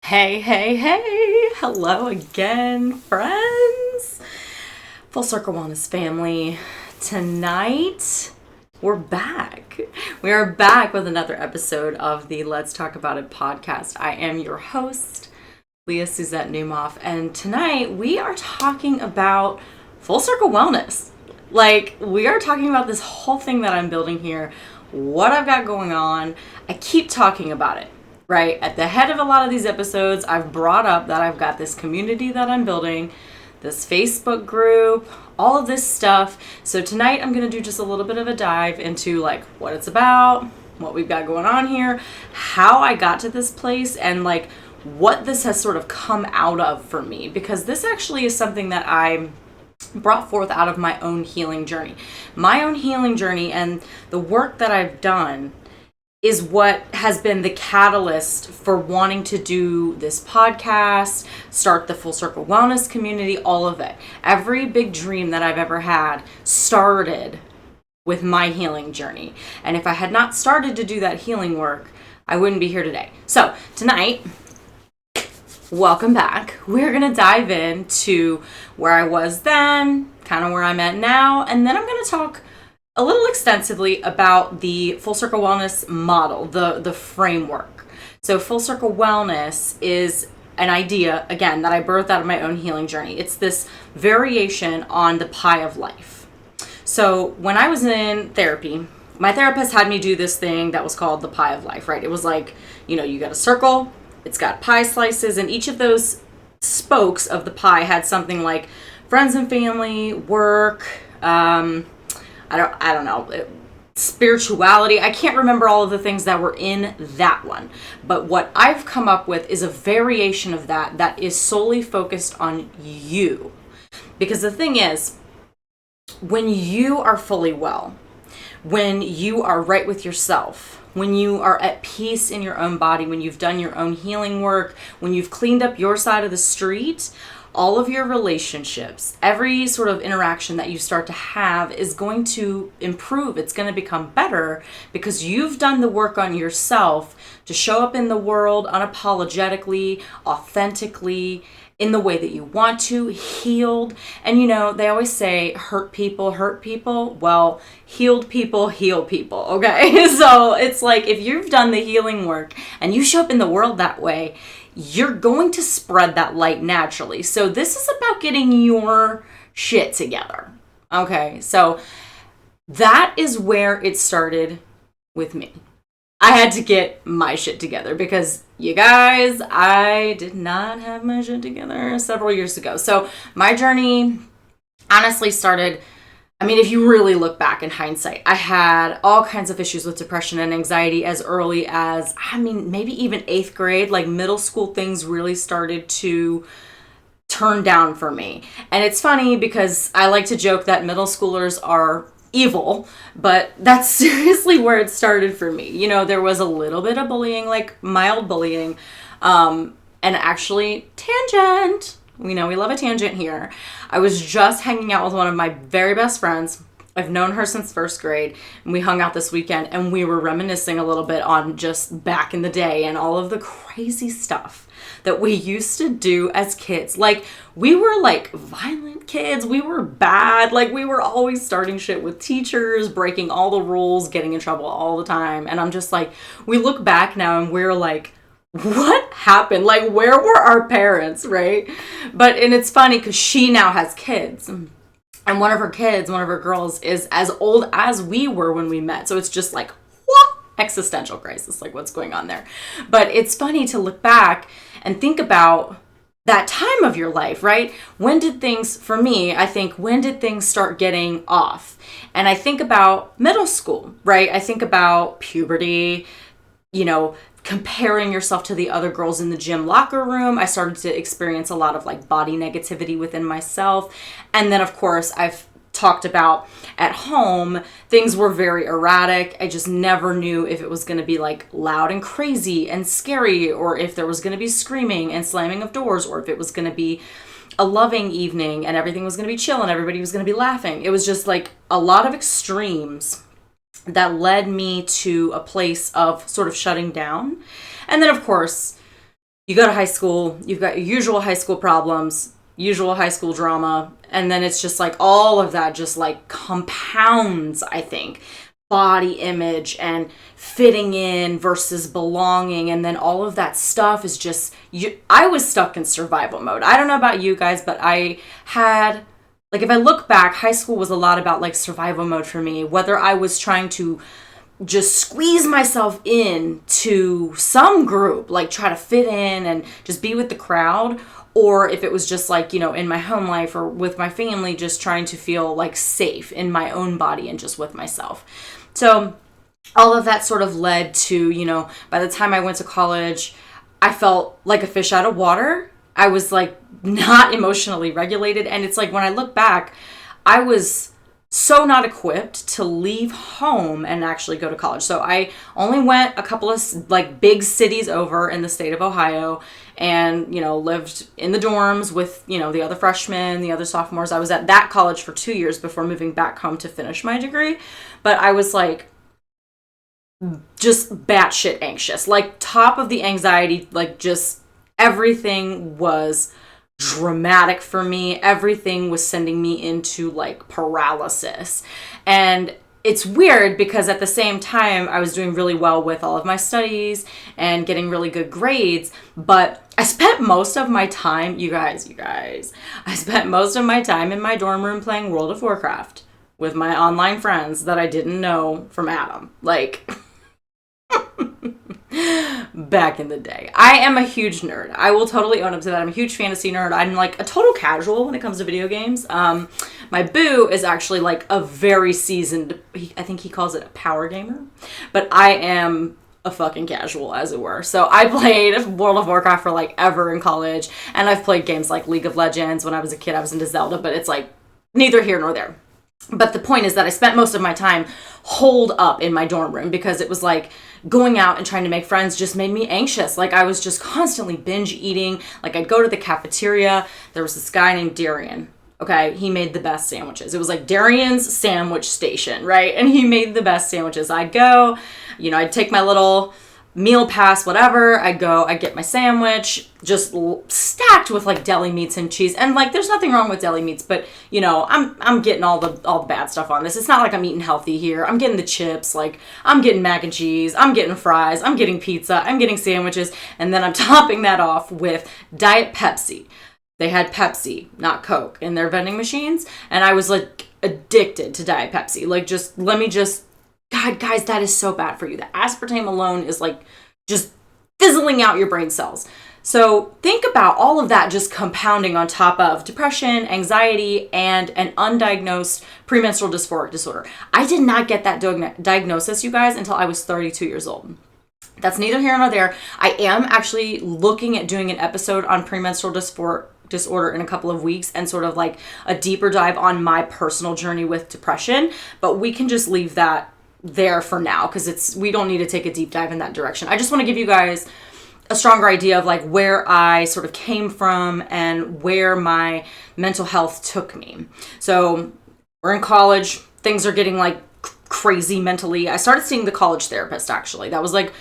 Hey, hey, hey! Hello again, friends! Full Circle Wellness family. Tonight, we're back. We are back with another episode of the Let's Talk About It podcast. I am your host, Leah Suzette Newmoff, and tonight we are talking about Full Circle Wellness. We are talking about this whole thing that I'm building here, what I've got going on. I keep talking about it. Right? At the head of a lot of these episodes, I've brought up that I've got this community that I'm building, this Facebook group, all of this stuff. So tonight I'm going to do just a little bit of a dive into what it's about, what we've got going on here, how I got to this place, and what this has sort of come out of for me. Because this actually is something that I brought forth out of my own healing journey. My own healing journey and the work that I've done is what has been the catalyst for wanting to do this podcast, start the Full Circle Wellness community, all of it. Every big dream that I've ever had started with my healing journey. And if I had not started to do that healing work, I wouldn't be here today. So tonight, welcome back. We're going to dive into where I was then, kind of where I'm at now, and then I'm going to talk a little extensively about the Full Circle Wellness model, the framework. So Full Circle Wellness is an idea, again, that I birthed out of my own healing journey. It's this variation on the pie of life. So when I was in therapy, my therapist had me do this thing that was called the pie of life, right? It was you got a circle, it's got pie slices, and each of those spokes of the pie had something like friends and family, work, I don't know, spirituality. I can't remember all of the things that were in that one. But what I've come up with is a variation of that is solely focused on you. Because the thing is, when you are fully well, when you are right with yourself, when you are at peace in your own body, when you've done your own healing work, when you've cleaned up your side of the street, all of your relationships, every sort of interaction that you start to have is going to improve. It's going to become better because you've done the work on yourself to show up in the world unapologetically, authentically, in the way that you want to, healed. And they always say hurt people hurt people. Well, healed people heal people, okay? So it's if you've done the healing work and you show up in the world that way, you're going to spread that light naturally. So this is about getting your shit together. Okay, so that is where it started with me. I had to get my shit together because, you guys, I did not have my shit together several years ago. So my journey honestly started, if you really look back in hindsight, I had all kinds of issues with depression and anxiety as early as, maybe even 8th grade. Middle school things really started to turn down for me. And it's funny because I like to joke that middle schoolers are evil, but that's seriously where it started for me. There was a little bit of bullying, mild bullying, and actually tangent. We love a tangent here. I was just hanging out with one of my very best friends. I've known her since 1st grade, and we hung out this weekend, and we were reminiscing a little bit on just back in the day and all of the crazy stuff that we used to do as kids. We were violent kids. We were bad. We were always starting shit with teachers, breaking all the rules, getting in trouble all the time. And I'm just we look back now and we're what happened? Where were our parents, right? And it's funny because she now has kids. And one of her girls, is as old as we were when we met. So it's just what? Existential crisis, what's going on there? But it's funny to look back and think about that time of your life, right? When did things start getting off? And I think about middle school, right? I think about puberty, comparing yourself to the other girls in the gym locker room. I started to experience a lot of body negativity within myself. And then of course I've talked about at home, things were very erratic. I just never knew if it was going to be loud and crazy and scary, or if there was going to be screaming and slamming of doors, or if it was going to be a loving evening and everything was going to be chill and everybody was going to be laughing. It was just a lot of extremes that led me to a place of sort of shutting down. And then, of course, you go to high school, you've got your usual high school problems, usual high school drama, and then it's just like all of that just like compounds, I think. Body image and fitting in versus belonging, and then all of that stuff is just I was stuck in survival mode. I don't know about you guys, but I had, like, if I look back, high school was a lot about like survival mode for me, whether I was trying to just squeeze myself in to some group, like try to fit in and just be with the crowd, or if it was just like, in my home life or with my family, just trying to feel like safe in my own body and just with myself. So all of that sort of led to, by the time I went to college, I felt like a fish out of water. I was like not emotionally regulated. And it's like, when I look back, I was so not equipped to leave home and actually go to college. So I only went a couple of like big cities over in the state of Ohio, and, lived in the dorms with, the other freshmen, the other sophomores. I was at that college for 2 years before moving back home to finish my degree. But I was like just batshit anxious, like top of the anxiety, like just everything was dramatic for me. Everything was sending me into like paralysis. And it's weird because at the same time I was doing really well with all of my studies and getting really good grades, but I spent most of my time, you guys, I spent most of my time in my dorm room playing World of Warcraft with my online friends that I didn't know from Adam. Like, back in the day. I am a huge nerd. I will totally own up to that. I'm a huge fantasy nerd. I'm like a total casual when it comes to video games. My boo is actually like a very seasoned, I think he calls it a power gamer, but I am a fucking casual, as it were. So I played World of Warcraft for like ever in college, and I've played games like League of Legends. When I was a kid, I was into Zelda, but it's like neither here nor there. But the point is that I spent most of my time holed up in my dorm room because it was like going out and trying to make friends just made me anxious. Like I was just constantly binge eating. Like I'd go to the cafeteria. There was this guy named Darian. Okay, he made the best sandwiches. It was like Darian's sandwich station, right? And he made the best sandwiches. I'd go, I'd take my little meal pass, whatever. I'd get my sandwich, just stacked with like deli meats and cheese. And like, there's nothing wrong with deli meats, but I'm getting all the bad stuff on this. It's not like I'm eating healthy here. I'm getting the chips, like I'm getting mac and cheese, I'm getting fries, I'm getting pizza, I'm getting sandwiches, and then I'm topping that off with Diet Pepsi. They had Pepsi, not Coke, in their vending machines, and I was like addicted to Diet Pepsi. Like, God, guys, that is so bad for you. The aspartame alone is like just fizzling out your brain cells. So think about all of that just compounding on top of depression, anxiety, and an undiagnosed premenstrual dysphoric disorder. I did not get that diagnosis, you guys, until I was 32 years old. That's neither here nor there. I am actually looking at doing an episode on premenstrual disorder in a couple of weeks and sort of like a deeper dive on my personal journey with depression, but we can just leave that there for now because we don't need to take a deep dive in that direction. I just want to give you guys a stronger idea of like where I sort of came from and where my mental health took me. So we're in college, things are getting like crazy mentally. I started seeing the college therapist, actually. That was like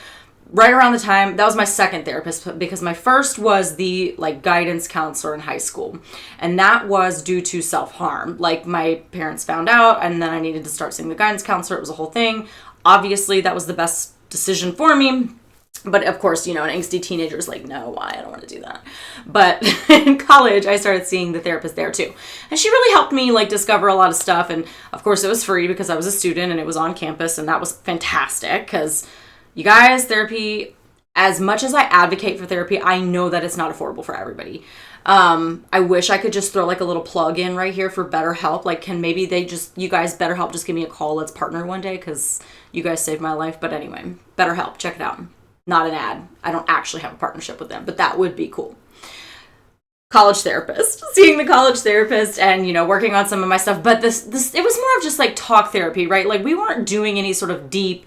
right around the time, that was my second therapist, because my first was the like guidance counselor in high school. And that was due to self-harm. Like my parents found out, and then I needed to start seeing the guidance counselor. It was a whole thing. Obviously that was the best decision for me. But of course, an angsty teenager is like, no, why? I don't want to do that. But in college, I started seeing the therapist there too. And she really helped me like discover a lot of stuff. And of course it was free because I was a student and it was on campus, and that was fantastic because you guys, therapy, as much as I advocate for therapy, I know that it's not affordable for everybody. I wish I could just throw like a little plug in right here for BetterHelp. Like, can maybe you guys, BetterHelp, just give me a call. Let's partner one day because you guys saved my life. But anyway, BetterHelp, check it out. Not an ad. I don't actually have a partnership with them, but that would be cool. College therapist, seeing the college therapist and, working on some of my stuff. But this, it was more of just like talk therapy, right? Like we weren't doing any sort of deep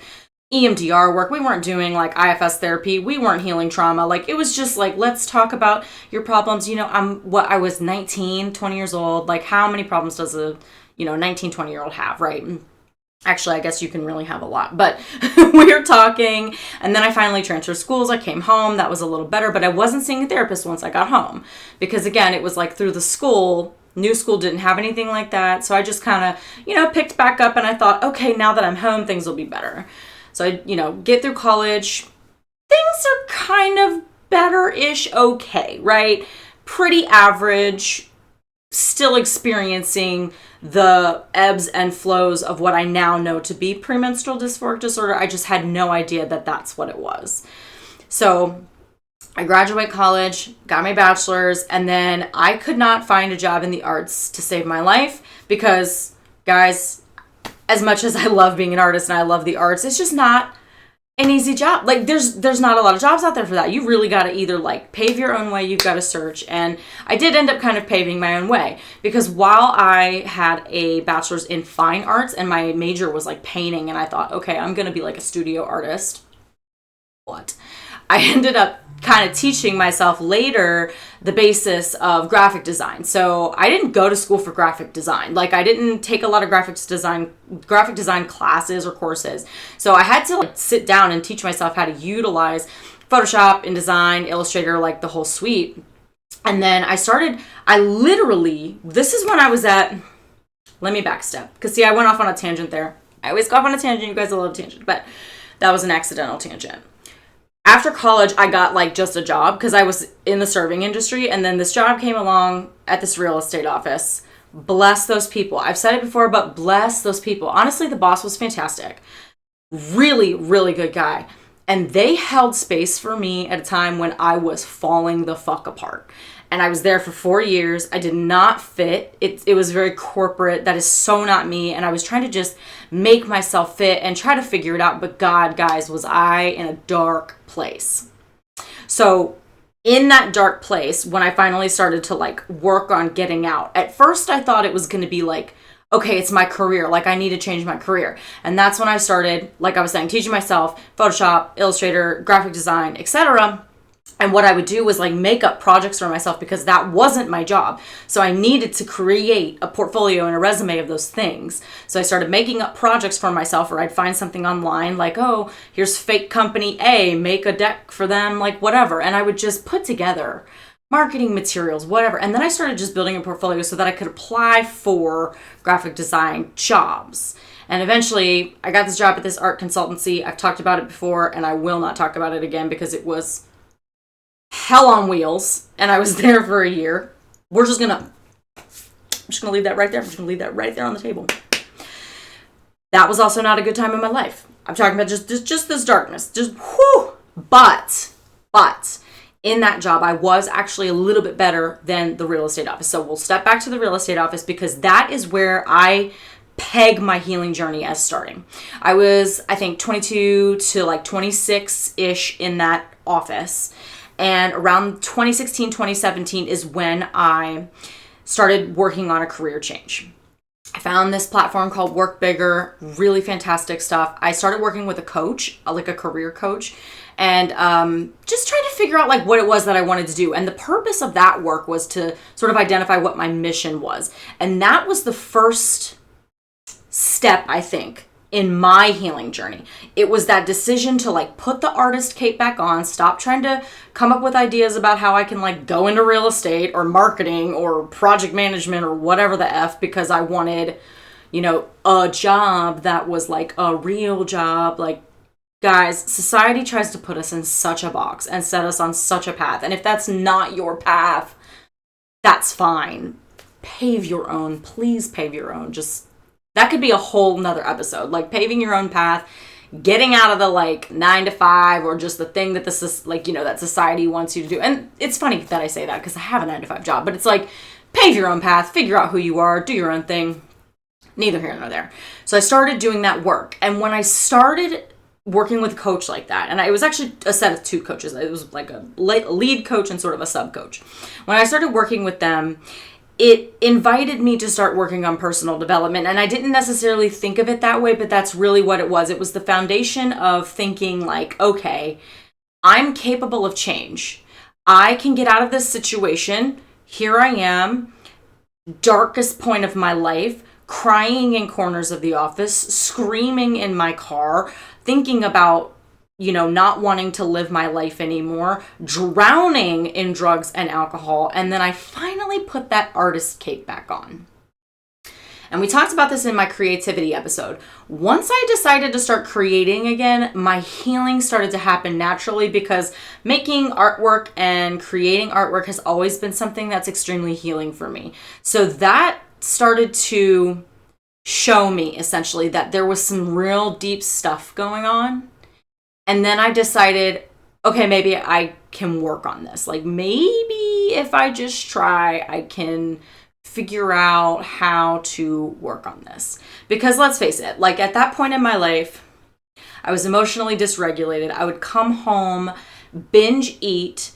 EMDR work. We weren't doing like IFS therapy. We weren't healing trauma. Like it was just like, let's talk about your problems. I was 19, 20 years old. Like how many problems does a, 19, 20-year-old have, right? Actually, I guess you can really have a lot, but we were talking, and then I finally transferred schools. I came home. That was a little better, but I wasn't seeing a therapist once I got home because, again, it was like through the school. New school didn't have anything like that, so I just kind of, picked back up, and I thought, okay, now that I'm home, things will be better. So I, get through college. Things are kind of better-ish, okay, right? Pretty average. Still experiencing the ebbs and flows of what I now know to be premenstrual dysphoric disorder. I just had no idea that that's what it was. So I graduate college, got my bachelor's, and then I could not find a job in the arts to save my life because, guys, as much as I love being an artist and I love the arts, it's just not an easy job. Like there's not a lot of jobs out there for that. You really got to either like pave your own way, you've got to search. And I did end up kind of paving my own way because while I had a bachelor's in fine arts and my major was like painting and I thought, okay, I'm going to be like a studio artist. What? I ended up kind of teaching myself later the basis of graphic design. So I didn't go to school for graphic design. Like I didn't take a lot of graphic design classes or courses. So I had to sit down and teach myself how to utilize Photoshop, InDesign, Illustrator, like the whole suite. And then I literally, this is when I was at, let me backstep. Because see, I went off on a tangent there. I always go off on a tangent. You guys love tangent, but that was an accidental tangent. After college, I got like just a job because I was in the serving industry. And then this job came along at this real estate office. Bless those people. I've said it before, but bless those people. Honestly, the boss was fantastic. Really, really good guy. And they held space for me at a time when I was falling the fuck apart. And I was there for 4 years. I did not fit. It was very corporate. That is so not me. And I was trying to just make myself fit and try to figure it out. But God, guys, was I in a dark place. So in that dark place, when I finally started to like work on getting out, at first I thought it was going to be like, okay, it's my career. Like I need to change my career. And that's when I started, like I was saying, teaching myself Photoshop, Illustrator, graphic design, etc. And what I would do was like make up projects for myself because that wasn't my job. So I needed to create a portfolio and a resume of those things. So I started making up projects for myself, or I'd find something online like, oh, here's fake company A, make a deck for them, like whatever. And I would just put together marketing materials, whatever. And then I started just building a portfolio so that I could apply for graphic design jobs. And eventually I got this job at this art consultancy. I've talked about it before and I will not talk about it again because it was hell on wheels, and I was there for a year. I'm just gonna leave that right there. I'm just gonna leave that right there on the table. That was also not a good time in my life. I'm talking about just this darkness, just whew. But in that job, I was actually a little bit better than the real estate office. So we'll step back to the real estate office because that is where I peg my healing journey as starting. I was, I think, 22 to like 26-ish in that office. And around 2016, 2017 is when I started working on a career change. I found this platform called Work Bigger, really fantastic stuff. I started working with a coach, like a career coach, and just trying to figure out like what it was that I wanted to do. And the purpose of that work was to sort of identify what my mission was. And that was the first step, I think, in my healing journey. It was that decision to like put the artist cape back on, stop trying to come up with ideas about how I can like go into real estate or marketing or project management or whatever the F, because I wanted, a job that was like a real job. Like, guys, society tries to put us in such a box and set us on such a path. And if that's not your path, that's fine. Pave your own. Please pave your own. That could be a whole nother episode, like paving your own path, getting out of the like 9 to 5 or just the thing that that society wants you to do. And it's funny that I say that because I have a 9 to 5 job, but it's like pave your own path, figure out who you are, do your own thing. Neither here nor there. So I started doing that work. And when I started working with a coach like that, and it was actually a set of 2 coaches. It was like a lead coach and sort of a sub coach. When I started working with them, it invited me to start working on personal development. And I didn't necessarily think of it that way, but that's really what it was. It was the foundation of thinking like, okay, I'm capable of change. I can get out of this situation. Here I am, darkest point of my life, crying in corners of the office, screaming in my car, thinking about, not wanting to live my life anymore, drowning in drugs and alcohol. And then I finally put that artist cape back on. And we talked about this in my creativity episode. Once I decided to start creating again, my healing started to happen naturally, because making artwork and creating artwork has always been something that's extremely healing for me. So that started to show me essentially that there was some real deep stuff going on. And then I decided, okay, maybe I can work on this. Like, maybe if I just try, I can figure out how to work on this. Because let's face it, like at that point in my life, I was emotionally dysregulated. I would come home, binge eat,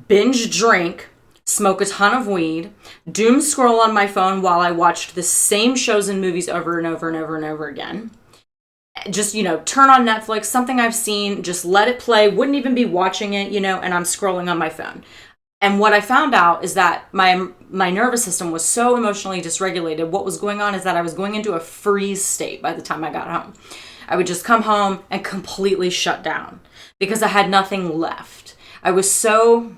binge drink, smoke a ton of weed, doom scroll on my phone while I watched the same shows and movies over and over and over and over again. Just, turn on Netflix, something I've seen, just let it play, wouldn't even be watching it, and I'm scrolling on my phone. And what I found out is that my nervous system was so emotionally dysregulated. What was going on is that I was going into a freeze state by the time I got home. I would just come home and completely shut down because I had nothing left. I was so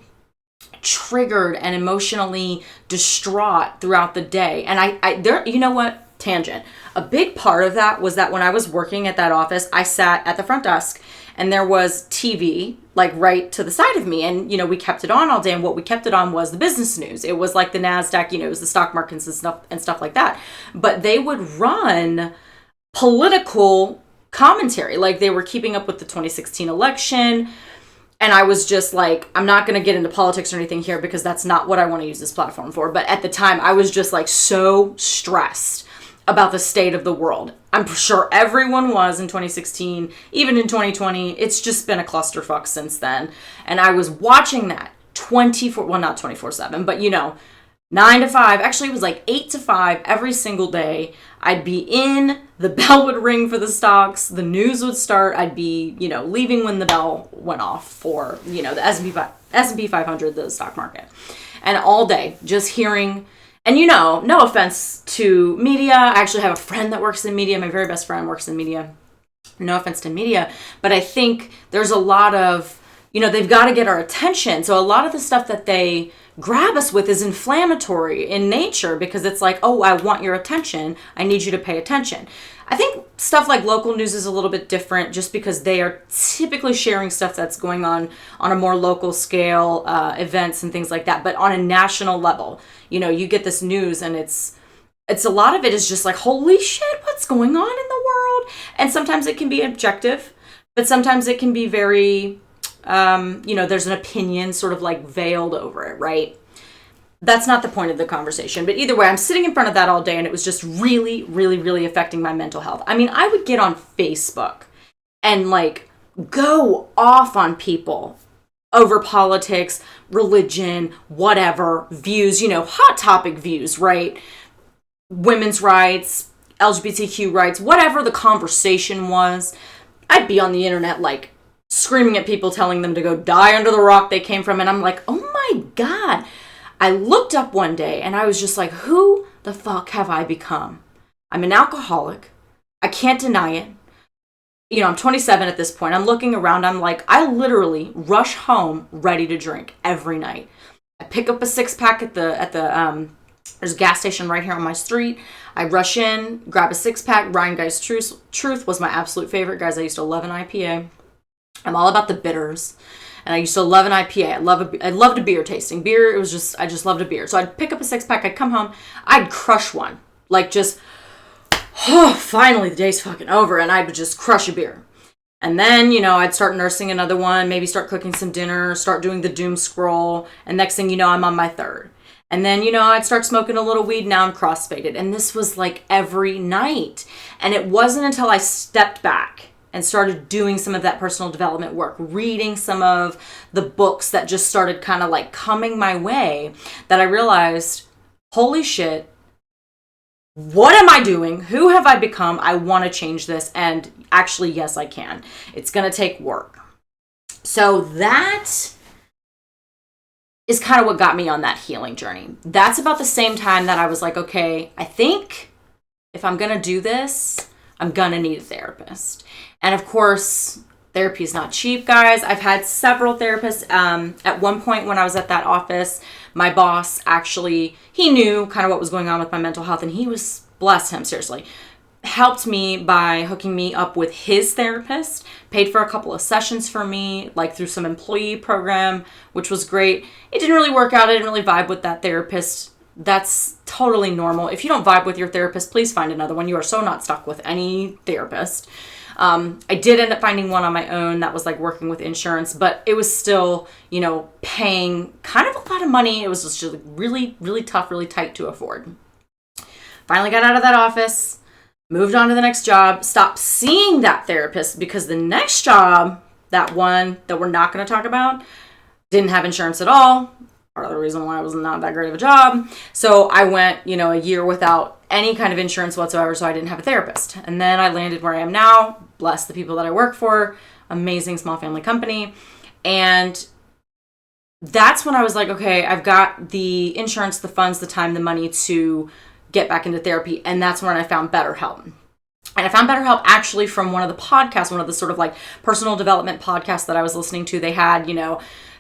triggered and emotionally distraught throughout the day. And you know what? Tangent. A big part of that was that when I was working at that office, I sat at the front desk and there was TV like right to the side of me. And, we kept it on all day. And what we kept it on was the business news. It was like the NASDAQ, it was the stock markets and stuff like that. But they would run political commentary. Like they were keeping up with the 2016 election. And I was just like, I'm not going to get into politics or anything here because that's not what I want to use this platform for. But at the time, I was just like so stressed about the state of the world. I'm sure everyone was in 2016, even in 2020. It's just been a clusterfuck since then. And I was watching that not 24/7, but 9 to 5. Actually, it was like 8 to 5 every single day. I'd be in, the bell would ring for the stocks, the news would start. I'd be, leaving when the bell went off for, the S&P 500, the stock market. And all day, just hearing. And no offense to media. I actually have a friend that works in media. My very best friend works in media. No offense to media. But I think there's a lot of, they've got to get our attention. So a lot of the stuff that they grab us with is inflammatory in nature because it's like, oh, I want your attention. I need you to pay attention. I think stuff like local news is a little bit different just because they are typically sharing stuff that's going on a more local scale, events and things like that. But on a national level, you get this news and it's a lot of it is just like, holy shit, what's going on in the world? And sometimes it can be objective, but sometimes it can be very, there's an opinion sort of like veiled over it, right? That's not the point of the conversation. But either way, I'm sitting in front of that all day and it was just really, really, really affecting my mental health. I mean, I would get on Facebook and like go off on people over politics, religion, whatever, views, hot topic views, right? Women's rights, LGBTQ rights, whatever the conversation was. I'd be on the internet like screaming at people, telling them to go die under the rock they came from. And I'm like, oh my God. I looked up one day and I was just like, who the fuck have I become? I'm an alcoholic. I can't deny it. I'm 27 at this point. I'm looking around. I'm like, I literally rush home ready to drink every night. I pick up a 6-pack at the there's a gas station right here on my street. I rush in, grab a 6-pack. Ryan Guy's Truth was my absolute favorite, guys. I used to love an IPA. I'm all about the bitters. And I used to love an IPA. I loved a beer tasting. Beer, I just loved a beer. So I'd pick up a 6-pack, I'd come home, I'd crush one. Like just, finally the day's fucking over. And I would just crush a beer. And then, I'd start nursing another one, maybe start cooking some dinner, start doing the doom scroll. And next thing you know, I'm on my third. And then, I'd start smoking a little weed. Now I'm crossfaded. And this was like every night. And it wasn't until I stepped back and started doing some of that personal development work, reading some of the books that just started kind of like coming my way, that I realized, holy shit, what am I doing? Who have I become? I want to change this. And actually, yes, I can. It's going to take work. So that is kind of what got me on that healing journey. That's about the same time that I was like, okay, I think if I'm going to do this, I'm going to need a therapist. And of course, therapy is not cheap, guys. I've had several therapists. At one point when I was at that office, my boss actually, he knew kind of what was going on with my mental health, and he was, bless him, seriously, helped me by hooking me up with his therapist, paid for a couple of sessions for me, like through some employee program, which was great. It didn't really work out. I didn't really vibe with that therapist. That's totally normal. If you don't vibe with your therapist, please find another one. You are so not stuck with any therapist. I did end up finding one on my own that was like working with insurance, but it was still, paying kind of a lot of money. It was just really, really tough, really tight to afford. Finally got out of that office, moved on to the next job, stopped seeing that therapist because the next job, that one that we're not going to talk about, didn't have insurance at all. Part of the reason why it was not that great of a job. So I went, a year without any kind of insurance whatsoever, so I didn't have a therapist. And then I landed where I am now. Bless the people that I work for. Amazing small family company. And that's when I was like, okay, I've got the insurance, the funds, the time, the money to get back into therapy. And that's when I found BetterHelp. And I found BetterHelp actually from one of the podcasts, one of the sort of like personal development podcasts that I was listening to. They had,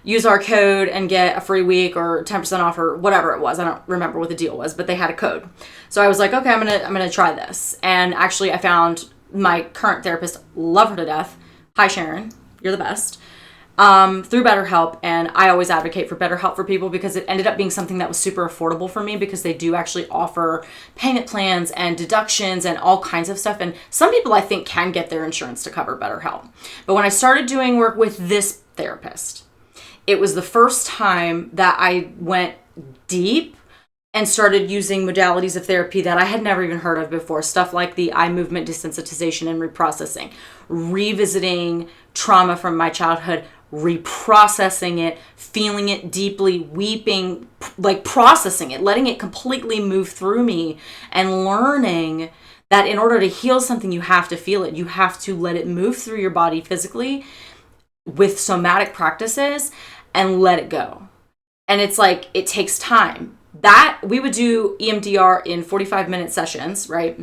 use our code and get a free week or 10% off or whatever it was. I don't remember what the deal was, but they had a code. So I was like, okay, I'm gonna try this. And actually I found my current therapist, love her to death. Hi, Sharon, you're the best. Through BetterHelp, and I always advocate for BetterHelp for people because it ended up being something that was super affordable for me because they do actually offer payment plans and deductions and all kinds of stuff. And some people I think can get their insurance to cover BetterHelp. But when I started doing work with this therapist, it was the first time that I went deep and started using modalities of therapy that I had never even heard of before. Stuff like the eye movement desensitization and reprocessing, revisiting trauma from my childhood, reprocessing it, feeling it deeply, weeping, like processing it, letting it completely move through me, and learning that in order to heal something, you have to feel it. You have to let it move through your body physically with somatic practices and let it go. And it's like, it takes time. That we would do EMDR in 45-minute sessions, right?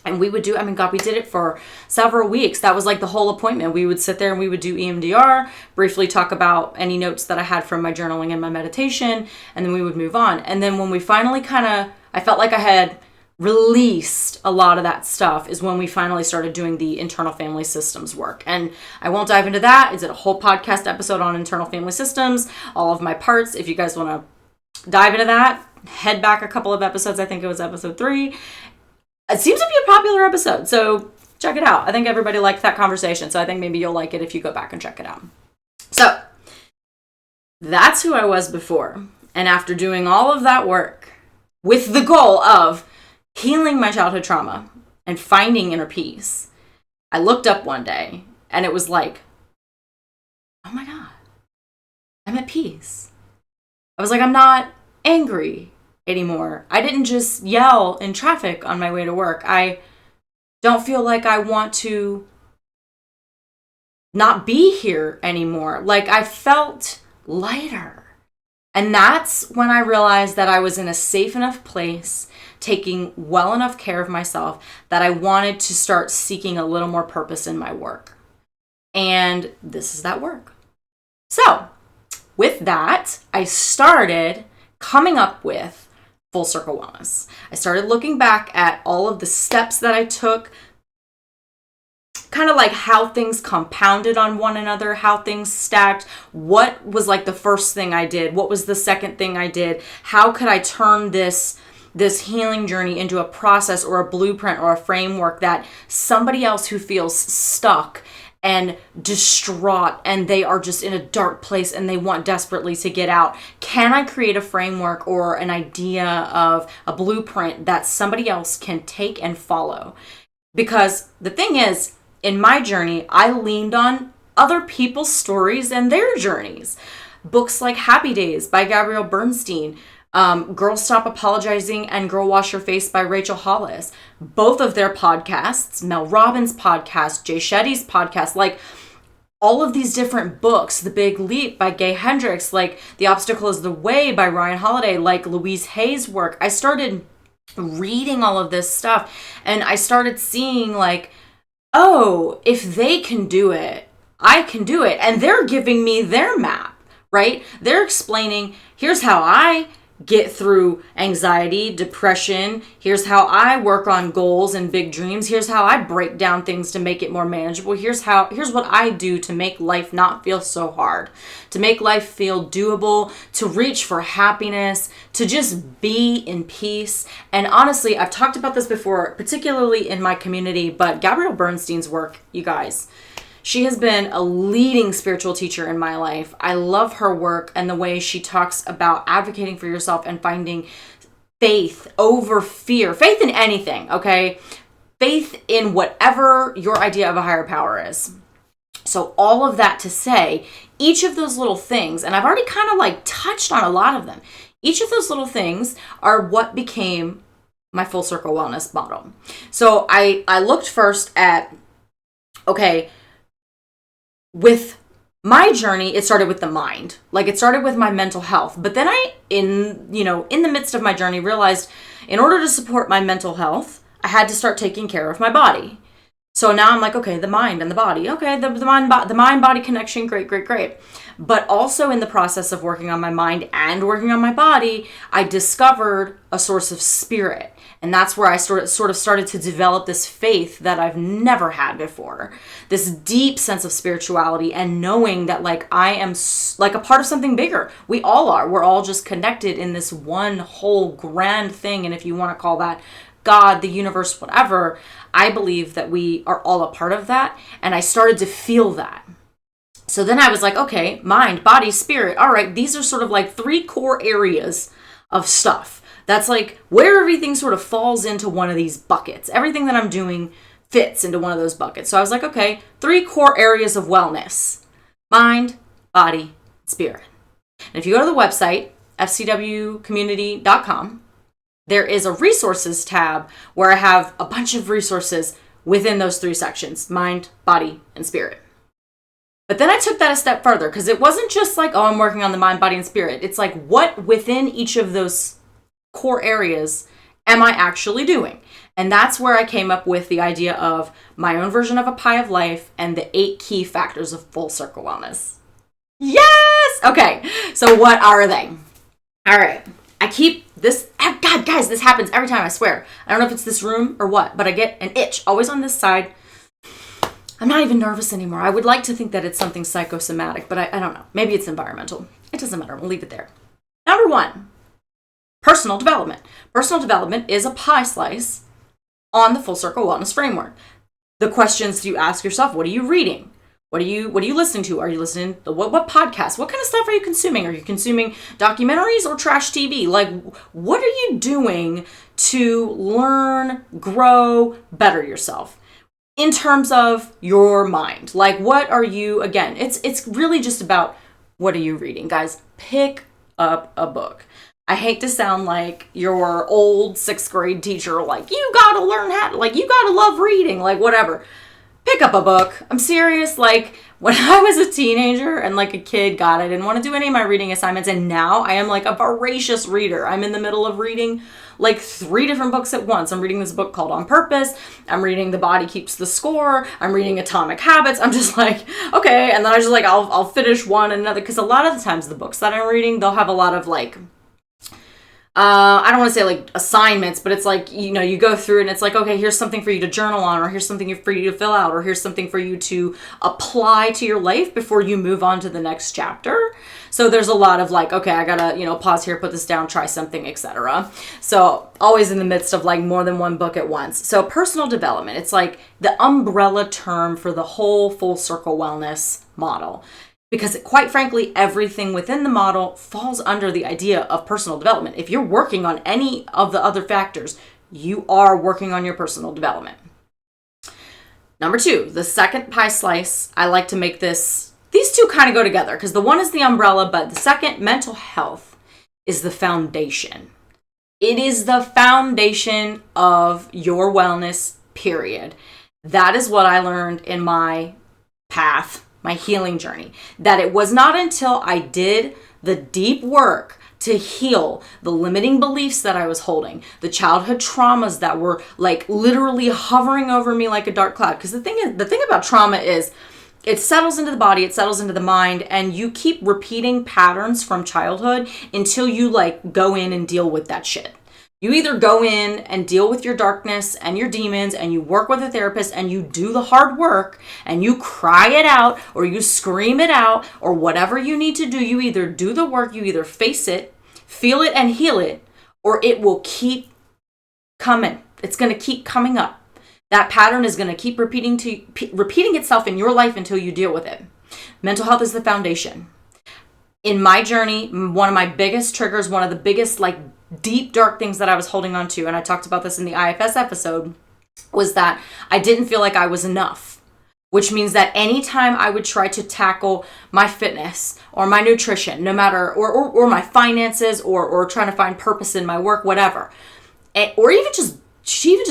And we would do, we did it for several weeks. That was like the whole appointment. We would sit there and we would do EMDR, briefly talk about any notes that I had from my journaling and my meditation, and then we would move on. And then when we finally I felt like I had released a lot of that stuff is when we finally started doing the internal family systems work. And I won't dive into that. It's a whole podcast episode on internal family systems, all of my parts. If you guys want to dive into that, head back a couple of episodes. I think it was episode 3. It seems to be a popular episode, so check it out. I think everybody liked that conversation, so I think maybe you'll like it if you go back and check it out. So that's who I was before. And after doing all of that work with the goal of healing my childhood trauma and finding inner peace, I looked up one day and it was like, oh my God, I'm at peace. I was like, I'm not angry anymore. I didn't just yell in traffic on my way to work. I don't feel like I want to not be here anymore. Like I felt lighter. And that's when I realized that I was in a safe enough place, taking well enough care of myself, that I wanted to start seeking a little more purpose in my work. And this is that work. So with that, I started coming up with Full Circle Wellness. I started looking back at all of the steps that I took, kind of like how things compounded on one another, how things stacked. What was like the first thing I did? What was the second thing I did? How could I turn this healing journey into a process or a blueprint or a framework that somebody else who feels stuck and distraught and they are just in a dark place and they want desperately to get out, can I create a framework or an idea of a blueprint that somebody else can take and follow? Because the thing is, in my journey, I leaned on other people's stories and their journeys. Books like Happy Days by Gabrielle Bernstein, Girl Stop Apologizing and Girl Wash Your Face by Rachel Hollis. Both of their podcasts, Mel Robbins' podcast, Jay Shetty's podcast, like all of these different books, The Big Leap by Gay Hendricks, like The Obstacle is the Way by Ryan Holiday, like Louise Hay's work. I started reading all of this stuff, and I started seeing like, oh, if they can do it, I can do it. And they're giving me their map, right? They're explaining, here's how I get through anxiety, depression. Here's how I work on goals and big dreams. Here's how I break down things to make it more manageable. Here's what I do to make life not feel so hard, to make life feel doable, to reach for happiness, to just be in peace. And honestly, I've talked about this before, particularly in my community, but Gabrielle Bernstein's work, you guys, she has been a leading spiritual teacher in my life. I love her work and the way she talks about advocating for yourself and finding faith over fear. Faith in anything, okay? Faith in whatever your idea of a higher power is. So all of that to say, each of those little things, and I've already kind of like touched on a lot of them, each of those little things are what became my full circle wellness model. So I looked first at, okay, with my journey, it started with the mind. Like it started with my mental health. But then in the midst of my journey, realized in order to support my mental health, I had to start taking care of my body. So now I'm like, okay, the mind and the body. Okay, the mind-body connection, great. But also in the process of working on my mind and working on my body, I discovered a source of spirit. And that's where I sort of started to develop this faith that I've never had before. This deep sense of spirituality and knowing that like I am like a part of something bigger. We all are. We're all just connected in this one whole grand thing. And if you want to call that God, the universe, whatever, I believe that we are all a part of that. And I started to feel that. So then I was like, okay, mind, body, spirit. All right, these are sort of like 3 core areas of stuff. That's like where everything sort of falls into one of these buckets. Everything that I'm doing fits into one of those buckets. So I was like, okay, 3 core areas of wellness: mind, body, spirit. And if you go to the website, fcwcommunity.com, there is a resources tab where I have a bunch of resources within those 3 sections: mind, body, and spirit. But then I took that a step further because it wasn't just like, oh, I'm working on the mind, body, and spirit. It's like, what within each of those core areas am I actually doing? And that's where I came up with the idea of my own version of a pie of life and the 8 key factors of full circle wellness. Yes! Okay, so what are they? All right, I keep this, God, guys, this happens every time, I swear. I don't know if it's this room or what, but I get an itch always on this side. I'm not even nervous anymore. I would like to think that it's something psychosomatic, but I don't know. Maybe it's environmental. It doesn't matter. We'll leave it there. Number 1. Personal development. Personal development is a pie slice on the Full Circle Wellness Framework. The questions you ask yourself: what are you reading? What are you listening to? Are you listening to what podcasts? What kind of stuff are you consuming? Are you consuming documentaries or trash TV? Like, what are you doing to learn, grow, better yourself in terms of your mind? Like, what are you, again, it's really just about what are you reading, guys? Pick up a book. I hate to sound like your old 6th grade teacher, like, you gotta learn how, like, you gotta love reading, like, whatever. Pick up a book. I'm serious. Like, when I was a teenager and like a kid, God, I didn't want to do any of my reading assignments. And now I am like a voracious reader. I'm in the middle of reading like 3 different books at once. I'm reading this book called On Purpose. I'm reading The Body Keeps the Score. I'm reading Atomic Habits. I'm just like, okay. And then I just like, I'll finish one and another. Because a lot of the times the books that I'm reading, they'll have a lot of like, I don't want to say like assignments, but it's like, you know, you go through and it's like, okay, here's something for you to journal on, or here's something for you to fill out, or here's something for you to apply to your life before you move on to the next chapter. So there's a lot of like, okay, I gotta, you know, pause here, put this down, try something, etc. So always in the midst of like more than one book at once. So personal development, it's like the umbrella term for the whole Full Circle Wellness model. Because quite frankly, everything within the model falls under the idea of personal development. If you're working on any of the other factors, you are working on your personal development. Number 2, the second pie slice, I like to make this, these two kind of go together because the one is the umbrella, but the second, mental health, is the foundation. It is the foundation of your wellness, period. That is what I learned in my path, my healing journey, that it was not until I did the deep work to heal the limiting beliefs that I was holding, the childhood traumas that were like literally hovering over me like a dark cloud. Because the thing about trauma is it settles into the body, it settles into the mind, and you keep repeating patterns from childhood until you like go in and deal with that shit. You either go in and deal with your darkness and your demons and you work with a therapist and you do the hard work and you cry it out or you scream it out or whatever you need to do. You either do the work, you either face it, feel it and heal it, or it will keep coming. It's going to keep coming up. That pattern is going to keep repeating itself in your life until you deal with it. Mental health is the foundation. In my journey, one of my biggest triggers, one of the biggest like deep dark things that I was holding on to, and I talked about this in the IFS episode, was that I didn't feel like I was enough, which means that anytime I would try to tackle my fitness or my nutrition, no matter, or my finances or trying to find purpose in my work, whatever, or even just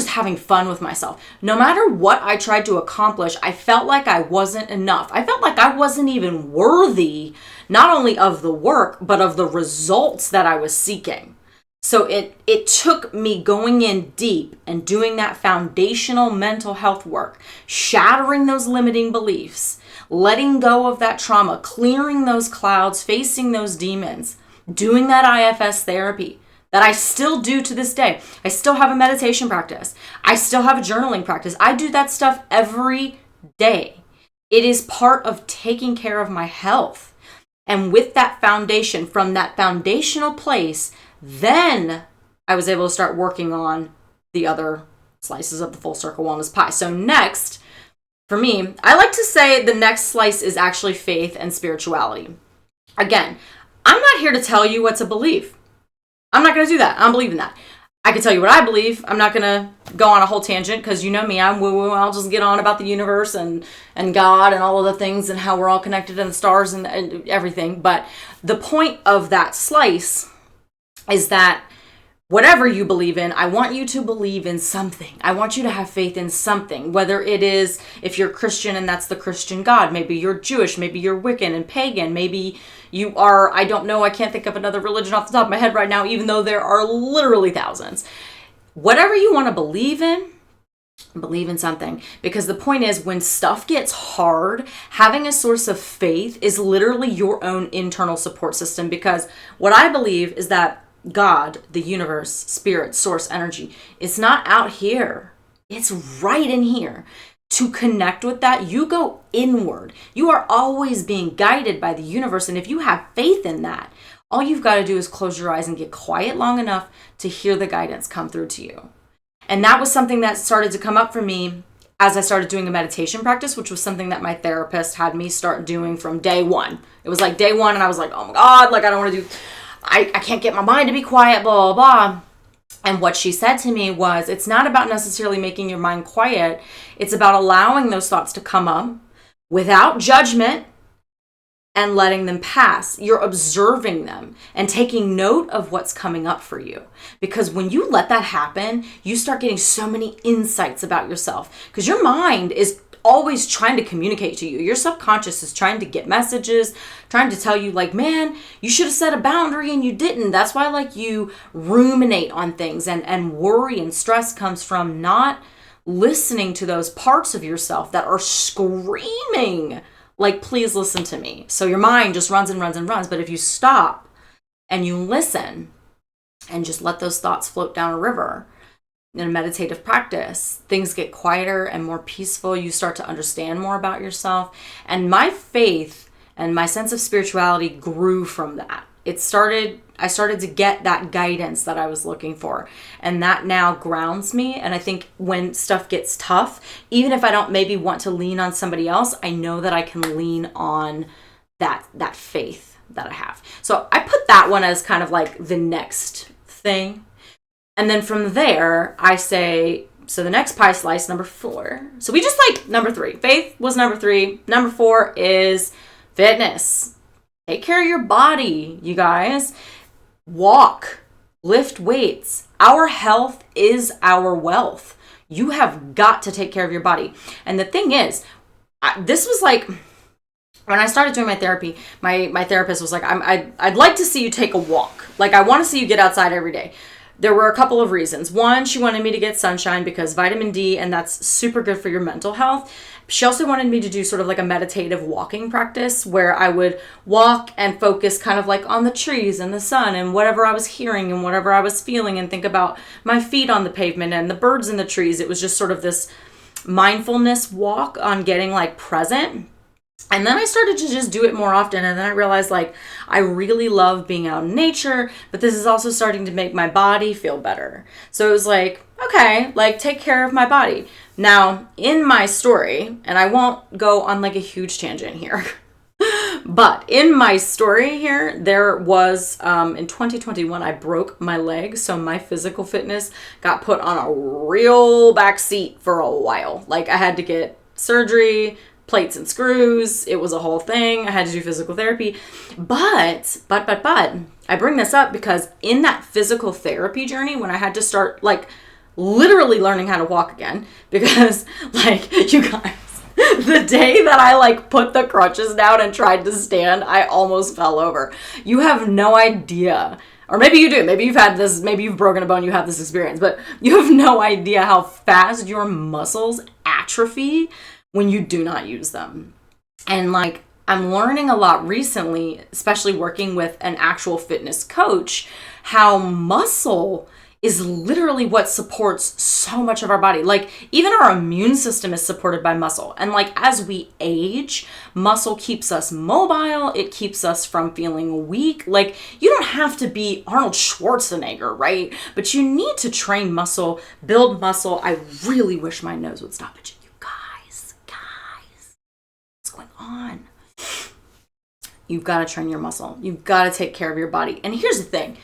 having fun with myself, no matter what I tried to accomplish, I felt like I wasn't enough. I felt like I wasn't even worthy, not only of the work, but of the results that I was seeking. So it took me going in deep and doing that foundational mental health work, shattering those limiting beliefs, letting go of that trauma, clearing those clouds, facing those demons, doing that IFS therapy that I still do to this day. I still have a meditation practice. I still have a journaling practice. I do that stuff every day. It is part of taking care of my health. And with that foundation, from that foundational place, then I was able to start working on the other slices of the full circle wellness pie. So next, for me, I like to say the next slice is actually faith and spirituality. Again, I'm not here to tell you what to believe. I'm not going to do that. I don't believe in that. I can tell you what I believe. I'm not going to go on a whole tangent because you know me, I'm woo-woo. I'll just get on about the universe and God and all of the things and how we're all connected and the stars and everything. But the point of that slice is that whatever you believe in, I want you to believe in something. I want you to have faith in something, whether it is, if you're Christian and that's the Christian God, maybe you're Jewish, maybe you're Wiccan and pagan, maybe you are, I don't know, I can't think of another religion off the top of my head right now, even though there are literally thousands. Whatever you want to believe in something. Because the point is, when stuff gets hard, having a source of faith is literally your own internal support system. Because what I believe is that God, the universe, spirit, source, energy, it's not out here. It's right in here. To connect with that, you go inward. You are always being guided by the universe. And if you have faith in that, all you've got to do is close your eyes and get quiet long enough to hear the guidance come through to you. And that was something that started to come up for me as I started doing a meditation practice, which was something that my therapist had me start doing from day one. It was like day one, and I was like, oh my God, like I don't want to do... I can't get my mind to be quiet, blah, blah, blah. And what she said to me was, it's not about necessarily making your mind quiet. It's about allowing those thoughts to come up without judgment and letting them pass. You're observing them and taking note of what's coming up for you. Because when you let that happen, you start getting so many insights about yourself. Because your mind is always trying to communicate to you. Your subconscious is trying to get messages, trying to tell you like, man, you should have set a boundary and you didn't. That's why like you ruminate on things, and worry and stress comes from not listening to those parts of yourself that are screaming like, please listen to me. So your mind just runs and runs and runs. But if you stop and you listen and just let those thoughts float down a river, in a meditative practice, things get quieter and more peaceful. You start to understand more about yourself. And my faith and my sense of spirituality grew from that. I started to get that guidance that I was looking for. And that now grounds me. And I think when stuff gets tough, even if I don't maybe want to lean on somebody else, I know that I can lean on that faith that I have. So I put that one as kind of like the next thing. And then from there, I say, so the next pie slice, number 4. So we just like number 3. Faith was number 3. Number 4 is fitness. Take care of your body, you guys. Walk, lift weights. Our health is our wealth. You have got to take care of your body. And the thing is, this was like, when I started doing my therapy, my therapist was like, I'd like to see you take a walk. Like, I want to see you get outside every day. There were a couple of reasons. One, she wanted me to get sunshine because vitamin D, and that's super good for your mental health. She also wanted me to do sort of like a meditative walking practice where I would walk and focus kind of like on the trees and the sun and whatever I was hearing and whatever I was feeling, and think about my feet on the pavement and the birds in the trees. It was just sort of this mindfulness walk on getting like present. And then I started to just do it more often. And then I realized, like, I really love being out in nature, but this is also starting to make my body feel better. So it was like, okay, like, take care of my body. Now, in my story, and I won't go on like a huge tangent here, but in my story here, there was, in 2021, I broke my leg. So my physical fitness got put on a real back seat for a while. Like, I had to get surgery, plates and screws. It was a whole thing. I had to do physical therapy. But I bring this up because in that physical therapy journey, when I had to start like literally learning how to walk again, because like, you guys, the day that I like put the crutches down and tried to stand, I almost fell over. You have no idea. Or maybe you do. Maybe you've had this, maybe you've broken a bone, you have this experience, but you have no idea how fast your muscles atrophy when you do not use them. And like, I'm learning a lot recently, especially working with an actual fitness coach, how muscle is literally what supports so much of our body. Like, even our immune system is supported by muscle. And like, as we age, muscle keeps us mobile. It keeps us from feeling weak. Like, you don't have to be Arnold Schwarzenegger, right? But you need to train muscle, build muscle. I really wish my nose would stop itching. On. You've got to train your muscle. You've got to take care of your body. And here's the thing.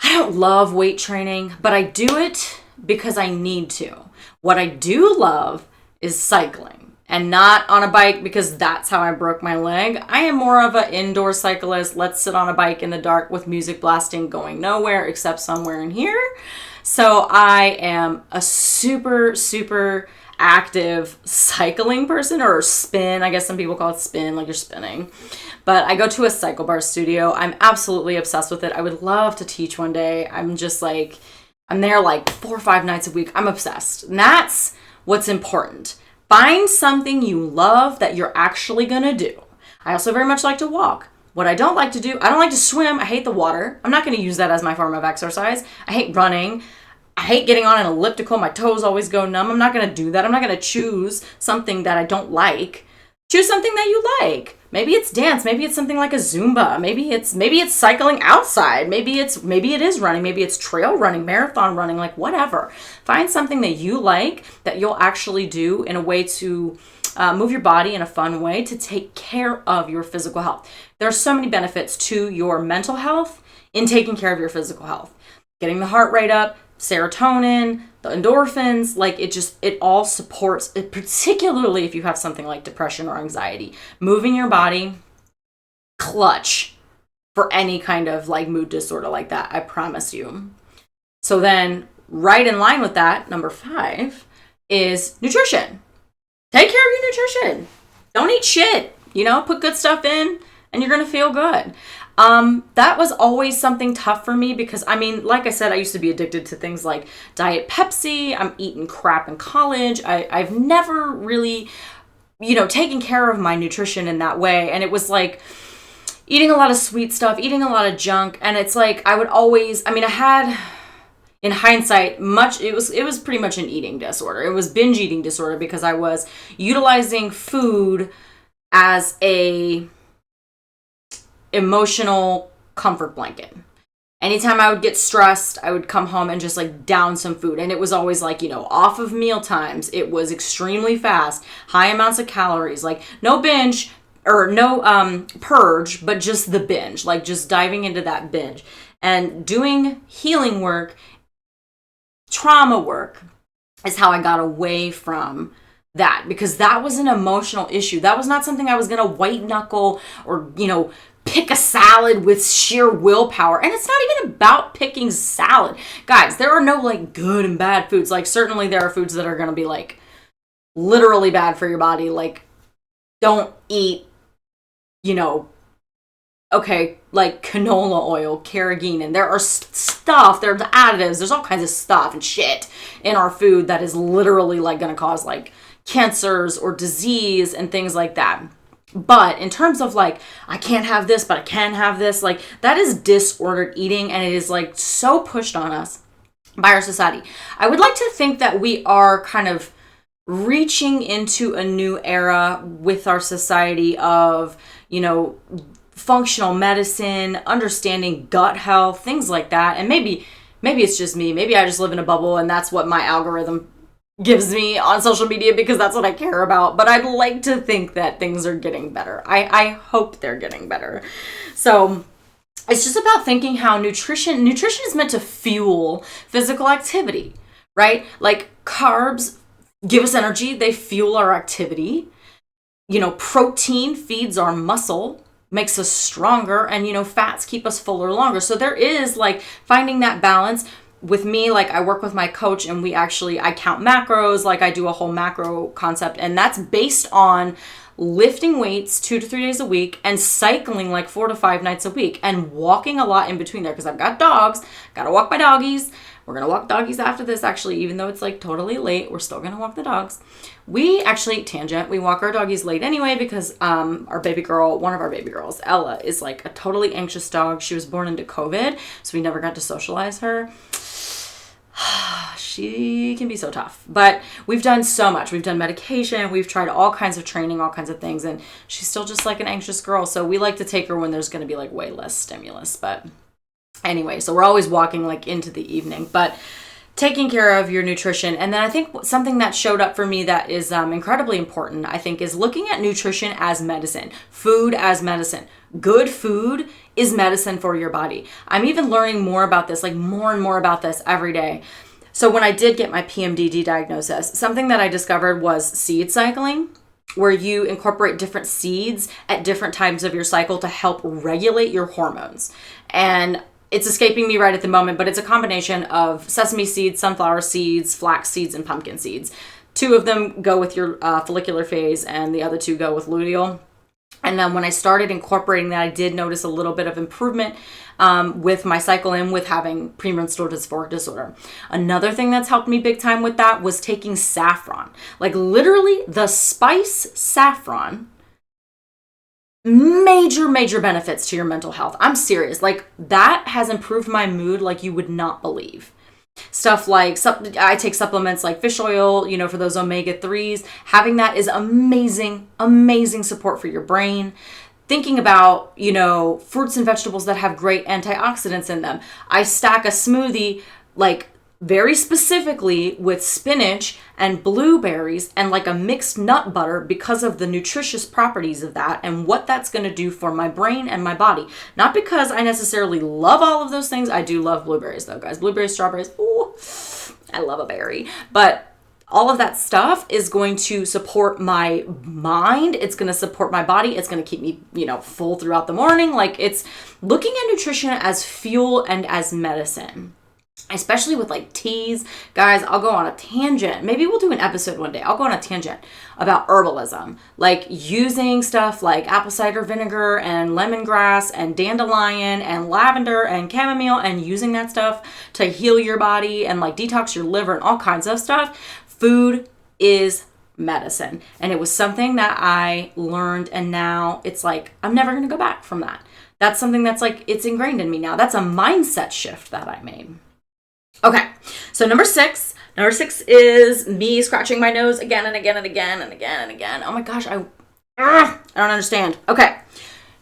I don't love weight training, but I do it because I need to. What I do love is cycling, and not on a bike because that's how I broke my leg. I am more of an indoor cyclist. Let's sit on a bike in the dark with music blasting, going nowhere except somewhere in here. So I am a super, super active cycling person, or spin. I guess some people call it spin, like you're spinning. But I go to a cycle bar studio. I'm absolutely obsessed with it. I would love to teach one day. I'm just like, I'm there like 4 or 5 nights a week. I'm obsessed. And that's what's important. Find something you love that you're actually gonna do. I also very much like to walk. What I don't like to do, I don't like to swim. I hate the water. I'm not gonna use that as my form of exercise. I hate running. I hate getting on an elliptical. My toes always go numb. I'm not going to do that. I'm not going to choose something that I don't like. Choose something that you like. Maybe it's dance. Maybe it's something like a Zumba. Maybe it's cycling outside. Maybe it is running. Maybe it's trail running, marathon running, like whatever. Find something that you like that you'll actually do in a way to move your body in a fun way to take care of your physical health. There are so many benefits to your mental health in taking care of your physical health. Getting the heart rate up, serotonin, the endorphins, like it all supports it, particularly if you have something like depression or anxiety. Moving your body, clutch for any kind of like mood disorder like that, I promise you. So then, right in line with that, number 5 is nutrition. Take care of your nutrition. Don't eat shit, put good stuff in and you're gonna feel good. That was always something tough for me because, like I said, I used to be addicted to things like Diet Pepsi. I'm eating crap in college. I've never really, taken care of my nutrition in that way. And it was like eating a lot of sweet stuff, eating a lot of junk. And it's like, I would always, I had, in hindsight, it was pretty much an eating disorder. It was binge eating disorder because I was utilizing food as a emotional comfort blanket. Anytime I would get stressed, I would come home and just like down some food. And it was always like, off of meal times. It was extremely fast, high amounts of calories, like no binge or no purge, but just the binge, like just diving into that binge and doing healing work, trauma work is how I got away from that, because that was an emotional issue. That was not something I was going to white knuckle or, pick a salad with sheer willpower. And it's not even about picking salad. Guys, there are no like good and bad foods. Like certainly there are foods that are going to be like literally bad for your body. Like don't eat, okay, like canola oil, carrageenan. There are stuff, there's additives, there's all kinds of stuff and shit in our food that is literally like going to cause like cancers or disease and things like that. But in terms of like, I can't have this, but I can have this, like that is disordered eating, and it is like so pushed on us by our society. I would like to think that we are kind of reaching into a new era with our society of, you know, functional medicine, understanding gut health, things like that. And maybe it's just me. Maybe I just live in a bubble and that's what my algorithm gives me on social media because that's what I care about. But I'd like to think that things are getting better. I hope they're getting better. So it's just about thinking how nutrition is meant to fuel physical activity, right? Like carbs give us energy, they fuel our activity. You know, protein feeds our muscle, makes us stronger, and, you know, fats keep us fuller longer. So there is like finding that balance. With me, like I work with my coach and I count macros, like I do a whole macro concept, and that's based on lifting weights 2 to 3 days a week and cycling like 4 to 5 nights a week and walking a lot in between there because I've got dogs, gotta walk my doggies. We're gonna walk doggies after this, actually, even though it's like totally late, we're still gonna walk the dogs. We actually, tangent, we walk our doggies late anyway because our baby girl, one of our baby girls, Ella, is like a totally anxious dog. She was born into COVID, so we never got to socialize her. She can be so tough, but we've done so much. We've done medication, we've tried all kinds of training, all kinds of things, and she's still just like an anxious girl. So we like to take her when there's going to be like way less stimulus. But anyway, so we're always walking like into the evening, but taking care of your nutrition. And then I think something that showed up for me that is incredibly important, I think, is looking at nutrition as medicine, food as medicine. Good food is medicine for your body. I'm even learning more about this, like more and more about this every day. So when I did get my PMDD diagnosis, something that I discovered was seed cycling, where you incorporate different seeds at different times of your cycle to help regulate your hormones. And it's escaping me right at the moment, but it's a combination of sesame seeds, sunflower seeds, flax seeds, and pumpkin seeds. 2 of them go with your follicular phase, and the other 2 go with luteal. And then when I started incorporating that, I did notice a little bit of improvement with my cycle and with having premenstrual dysphoric disorder. Another thing that's helped me big time with that was taking saffron. Like literally the spice saffron. Major benefits to your mental health. I'm serious. Like that has improved my mood like you would not believe. Stuff like, I take supplements like fish oil, you know, for those omega-3s. Having that is amazing support for your brain. Thinking about, you know, fruits and vegetables that have great antioxidants in them. I stack a smoothie like very specifically with spinach and blueberries and like a mixed nut butter because of the nutritious properties of that and what that's going to do for my brain and my body. Not because I necessarily love all of those things. I do love blueberries though, guys. Blueberries, strawberries. Ooh, I love a berry. But all of that stuff is going to support my mind. It's going to support my body. It's going to keep me, you know, full throughout the morning. Like it's looking at nutrition as fuel and as medicine. Especially with like teas. Guys, I'll go on a tangent. Maybe we'll do an episode one day. I'll go on a tangent about herbalism. Like using stuff like apple cider vinegar and lemongrass and dandelion and lavender and chamomile and using that stuff to heal your body and like detox your liver and all kinds of stuff. Food is medicine. And it was something that I learned, and now it's like, I'm never going to go back from that. That's something that's like, it's ingrained in me now. That's a mindset shift that I made. Okay, so number six is me scratching my nose again and again and again and again and again. Oh my gosh, I don't understand. Okay,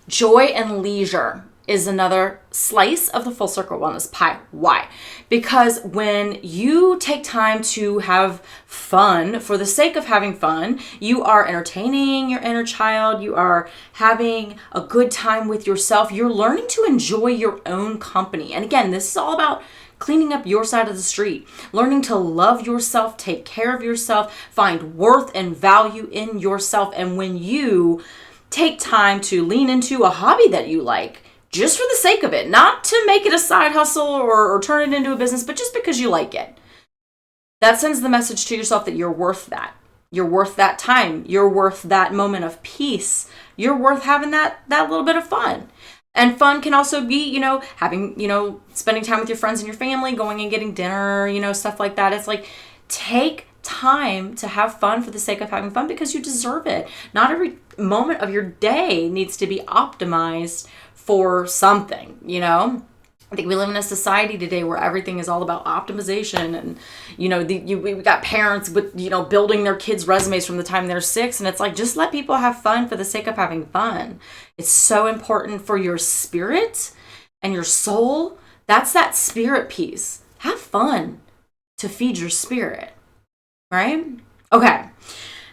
joy and leisure is another slice of the full circle wellness pie. Why? Because when you take time to have fun for the sake of having fun, you are entertaining your inner child, you are having a good time with yourself, you're learning to enjoy your own company. And again, this is all about cleaning up your side of the street, learning to love yourself, take care of yourself, find worth and value in yourself. And when you take time to lean into a hobby that you like, just for the sake of it, not to make it a side hustle or turn it into a business, but just because you like it, that sends the message to yourself that you're worth that. You're worth that time. You're worth that moment of peace. You're worth having that little bit of fun. And fun can also be, having, spending time with your friends and your family, going and getting dinner, stuff like that. It's like, take time to have fun for the sake of having fun because you deserve it. Not every moment of your day needs to be optimized for something, I think we live in a society today where everything is all about optimization, and we've got parents with building their kids' resumes from the time they're 6, and it's like, just let people have fun for the sake of having fun. It's so important for your spirit and your soul. That's that spirit piece. Have fun to feed your spirit, right? Okay.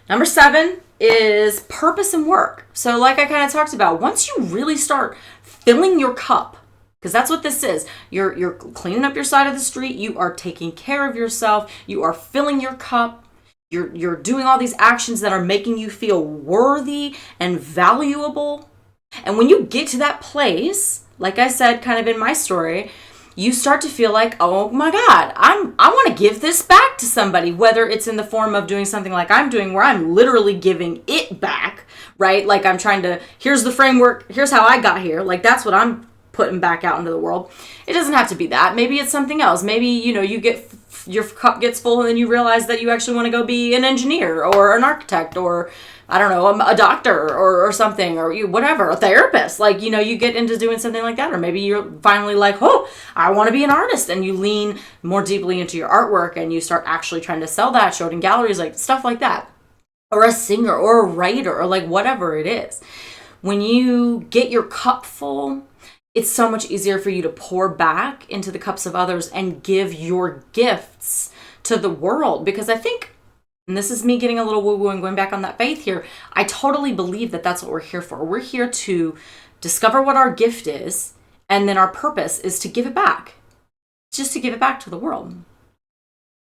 Number 7 is purpose and work. So like I kind of talked about, once you really start filling your cup, because that's what this is. You're cleaning up your side of the street. You are taking care of yourself. You are filling your cup. You're doing all these actions that are making you feel worthy and valuable. And when you get to that place, like I said, kind of in my story, you start to feel like, oh my God, I want to give this back to somebody, whether it's in the form of doing something like I'm doing, where I'm literally giving it back, right? Like I'm trying to, here's the framework, here's how I got here. Like that's what I'm putting back out into the world. It doesn't have to be that. Maybe it's something else. Maybe, you get, your cup gets full and then you realize that you actually want to go be an engineer or an architect or, I don't know, a doctor or something, or whatever, a therapist. Like, you get into doing something like that. Or maybe you're finally like, oh, I want to be an artist. And you lean more deeply into your artwork and you start actually trying to sell that, show it in galleries, like stuff like that. Or a singer or a writer or like whatever it is. When you get your cup full, it's so much easier for you to pour back into the cups of others and give your gifts to the world. Because I think, and this is me getting a little woo-woo and going back on that faith here, I totally believe that that's what we're here for. We're here to discover what our gift is, and then our purpose is to give it back. Just to give it back to the world.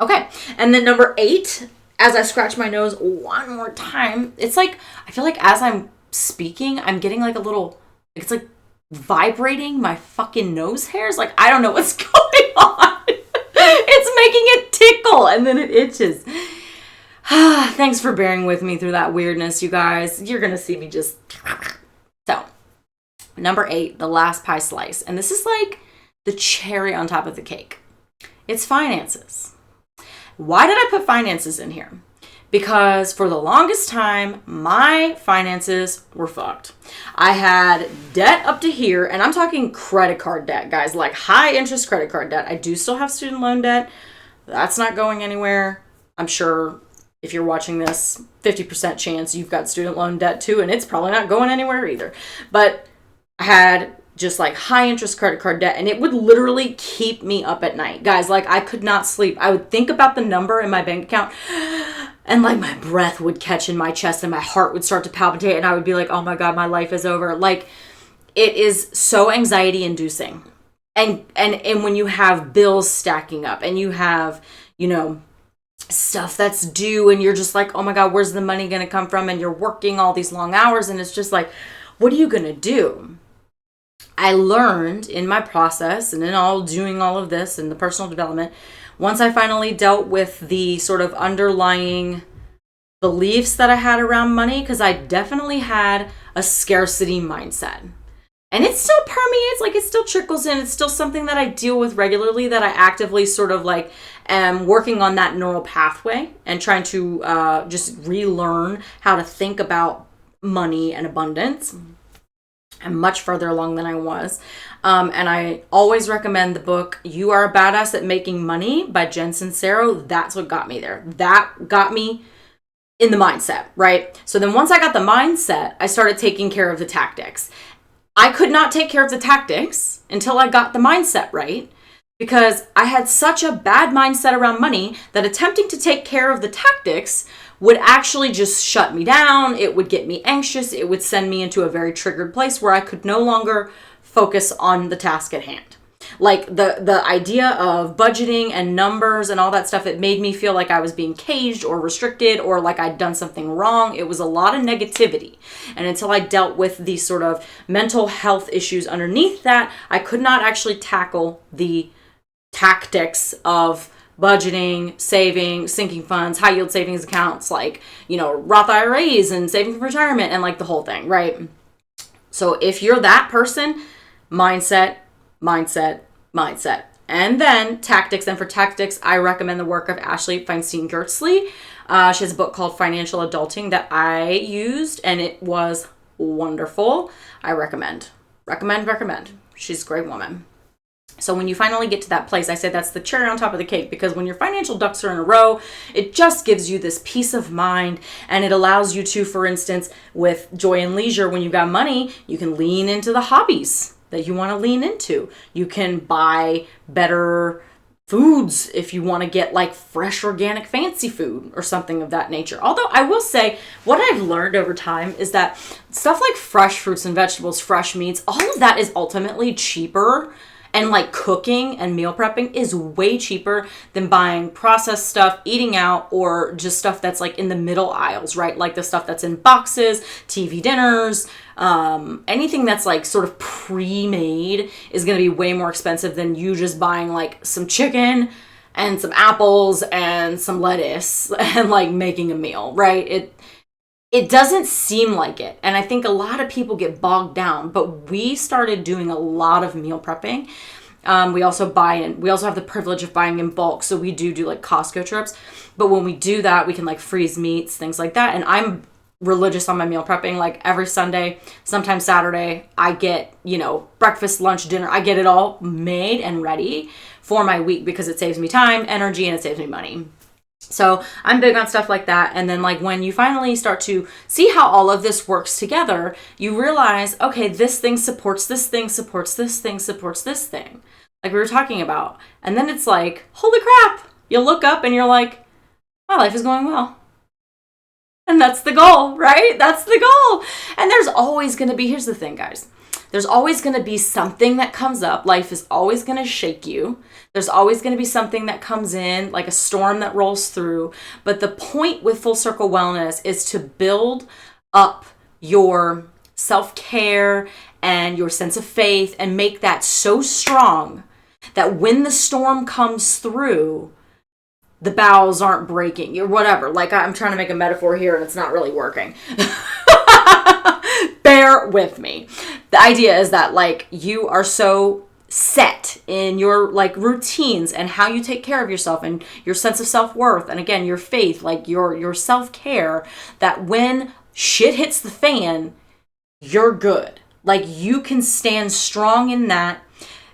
Okay, and then number 8, as I scratch my nose one more time, it's like, I feel like as I'm speaking, I'm getting like a little, it's like vibrating my fucking nose hairs. Like, I don't know what's going on. It's making it tickle and then it itches. Thanks for bearing with me through that weirdness, you guys. You're gonna see me just... So, number 8, the last pie slice. And this is like the cherry on top of the cake. It's finances. Why did I put finances in here? Because for the longest time, my finances were fucked. I had debt up to here, and I'm talking credit card debt, guys, like high interest credit card debt. I do still have student loan debt. That's not going anywhere. I'm sure if you're watching this, 50% chance you've got student loan debt too, and it's probably not going anywhere either. But I had just like high interest credit card debt, and it would literally keep me up at night. Guys, like I could not sleep. I would think about the number in my bank account, and like my breath would catch in my chest and my heart would start to palpitate, and I would be like, oh my God, my life is over. Like, it is so anxiety inducing. And when you have bills stacking up and you have, stuff that's due, and you're just like, oh my God, where's the money going to come from? And you're working all these long hours, and it's just like, what are you going to do? I learned in my process and in all doing all of this and the personal development, once I finally dealt with the sort of underlying beliefs that I had around money, because I definitely had a scarcity mindset. And it still permeates, like it still trickles in. It's still something that I deal with regularly, that I actively sort of like am working on that neural pathway and trying to just relearn how to think about money and abundance. I'm much further along than I was. And I always recommend the book, You Are a Badass at Making Money by Jen Sincero. That's what got me there. That got me in the mindset, right? So then once I got the mindset, I started taking care of the tactics. I could not take care of the tactics until I got the mindset right, because I had such a bad mindset around money that attempting to take care of the tactics would actually just shut me down. It would get me anxious. It would send me into a very triggered place where I could no longer focus on the task at hand. Like the idea of budgeting and numbers and all that stuff, it made me feel like I was being caged or restricted or like I'd done something wrong. It was a lot of negativity. And until I dealt with these sort of mental health issues underneath that, I could not actually tackle the tactics of budgeting, saving, sinking funds, high yield savings accounts, like, Roth IRAs and saving for retirement and like the whole thing, right? So if you're that person, mindset, mindset, mindset. And then tactics. And for tactics, I recommend the work of Ashley Feinstein Gertzley. She has a book called Financial Adulting that I used, and it was wonderful. I recommend. She's a great woman. So when you finally get to that place, I say that's the cherry on top of the cake, because when your financial ducks are in a row, it just gives you this peace of mind, and it allows you to, for instance, with joy and leisure, when you've got money, you can lean into the hobbies that you want to lean into. You can buy better foods if you want to get like fresh, organic, fancy food or something of that nature. Although I will say, what I've learned over time is that stuff like fresh fruits and vegetables, fresh meats, all of that is ultimately cheaper. And like cooking and meal prepping is way cheaper than buying processed stuff, eating out, or just stuff that's like in the middle aisles, right? Like the stuff that's in boxes, TV dinners, anything that's like sort of pre-made is going to be way more expensive than you just buying like some chicken and some apples and some lettuce and like making a meal, right? It doesn't seem like it. And I think a lot of people get bogged down, but we started doing a lot of meal prepping. We also have the privilege of buying in bulk. So we do like Costco trips. But when we do that, we can like freeze meats, things like that. And I'm religious on my meal prepping. Like every Sunday, sometimes Saturday, I get, breakfast, lunch, dinner. I get it all made and ready for my week because it saves me time, energy, and it saves me money. So I'm big on stuff like that. And then like when you finally start to see how all of this works together, you realize, okay, this thing supports this thing, supports this thing, supports this thing. Like we were talking about. And then it's like, holy crap. You look up and you're like, my life is going well. And that's the goal, right? That's the goal. And there's always going to be, here's the thing, guys. There's always going to be something that comes up. Life is always going to shake you. There's always going to be something that comes in, like a storm that rolls through. But the point with Full Circle Wellness is to build up your self-care and your sense of faith and make that so strong that when the storm comes through, the bows aren't breaking or whatever. Like I'm trying to make a metaphor here and it's not really working. Bear with me. The idea is that like you are so set in your like routines and how you take care of yourself and your sense of self-worth and again your faith, like your self-care, that when shit hits the fan, you're good. Like you can stand strong in that.